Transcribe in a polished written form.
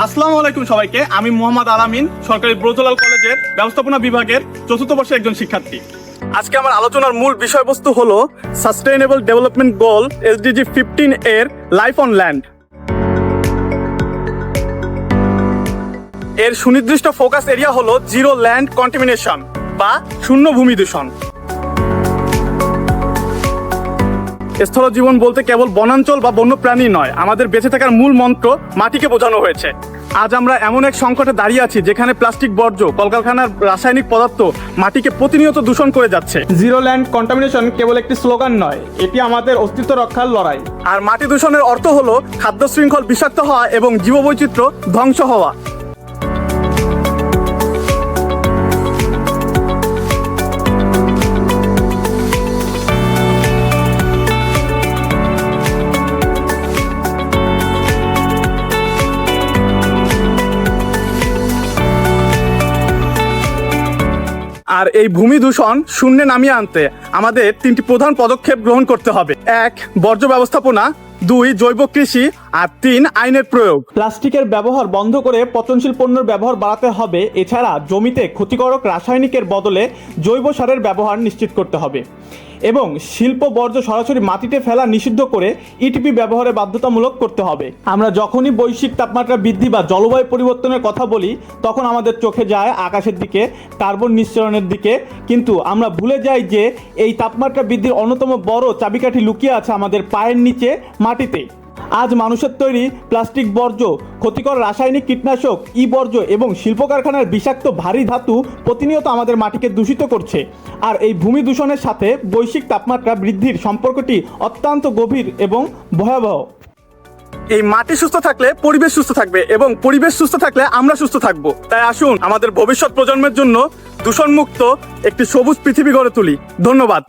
আসসালামু আলাইকুম সবাইকে। আমি মোহাম্মদ আলামিন, সরকারি ব্রজলাল কলেজের ব্যবস্থাপনা বিভাগের চতুর্থ বর্ষের একজন শিক্ষার্থী। আজকে আমার আলোচনার মূল বিষয়বস্তু হলো সাস্টেইনেবল ডেভেলপমেন্ট গোল SDG 15 এর লাইফ অন ল্যান্ড। এর সুনির্দিষ্ট ফোকাস এরিয়া হলো জিরো ল্যান্ড কন্টামিনেশন বা শূন্য ভূমি দূষণ। স্থল জীবন বলতে কেবল বনাঞ্চল বা বন্যপ্রাণী নয়, আমাদের বেঁচে থাকার মূল মন্ত্র মাটিকে বোঝানো হয়েছে। আজ আমরা এমন এক সংকটে দাঁড়িয়ে আছি যেখানে প্লাস্টিক বর্জ্য, কলকারখানার রাসায়নিক পদার্থ মাটিকে প্রতিনিয়ত দূষণ করে যাচ্ছে। জিরো ল্যান্ড কন্টামিনেশন কেবল একটি স্লোগান নয়, এটি আমাদের অস্তিত্ব রক্ষার লড়াই। আর মাটি দূষণের অর্থ হলো খাদ্য শৃঙ্খল বিষাক্ত হওয়া এবং জীববৈচিত্র্য ধ্বংস হওয়া। আর এই ভূমি দূষণ শূন্যে নামিয়ে আনতে আমাদের তিনটি প্রধান পদক্ষেপ গ্রহণ করতে হবে। 1. বর্জ্য ব্যবস্থাপনা, 2. জৈব কৃষি, আর 3. আইনের প্রয়োগ। প্লাস্টিকের ব্যবহার বন্ধ করে পচনশীল পণ্যের ব্যবহার বাড়াতে হবে। এছাড়া জমিতে ক্ষতিকারক রাসায়নিকের বদলে জৈব সারের ব্যবহার নিশ্চিত করতে হবে এবং শিল্প বর্জ্য সরাসরি মাটিতে ফেলা নিষিদ্ধ করে ইটিপি ব্যবহারে বাধ্যতামূলক করতে হবে। আমরা যখনই বৈশ্বিক তাপমাত্রা বৃদ্ধি বা জলবায়ু পরিবর্তনের কথা বলি তখন আমাদের চোখে যায় আকাশের দিকে, কার্বন নিঃসরণের দিকে, কিন্তু আমরা ভুলে যাই যে এই তাপমাত্রা বৃদ্ধির অন্যতম বড় চাবিকাঠি লুকিয়ে আছে আমাদের পায়ের নিচে মাটিতে। আজ মানুষের তৈরি প্লাস্টিক বর্জ্য, ক্ষতিকর রাসায়নিক কীটনাশক, বর্জ্য এবং শিল্প কারখানার বিষাক্ত ভারী ধাতু প্রতিনিয়ত আমাদের মাটিকে দূষিত করছে। আর এই ভূমি দূষণের সাথে বৈশ্বিক তাপমাত্রা বৃদ্ধির সম্পর্কটি অত্যন্ত গভীর এবং ভয়াবহ। এই মাটি সুস্থ থাকলে পরিবেশ সুস্থ থাকবে এবং পরিবেশ সুস্থ থাকলে আমরা সুস্থ থাকব। তাই আসুন আমাদের ভবিষ্যৎ প্রজন্মের জন্য দূষণমুক্ত একটি সবুজ পৃথিবী গড়ে তুলি। ধন্যবাদ।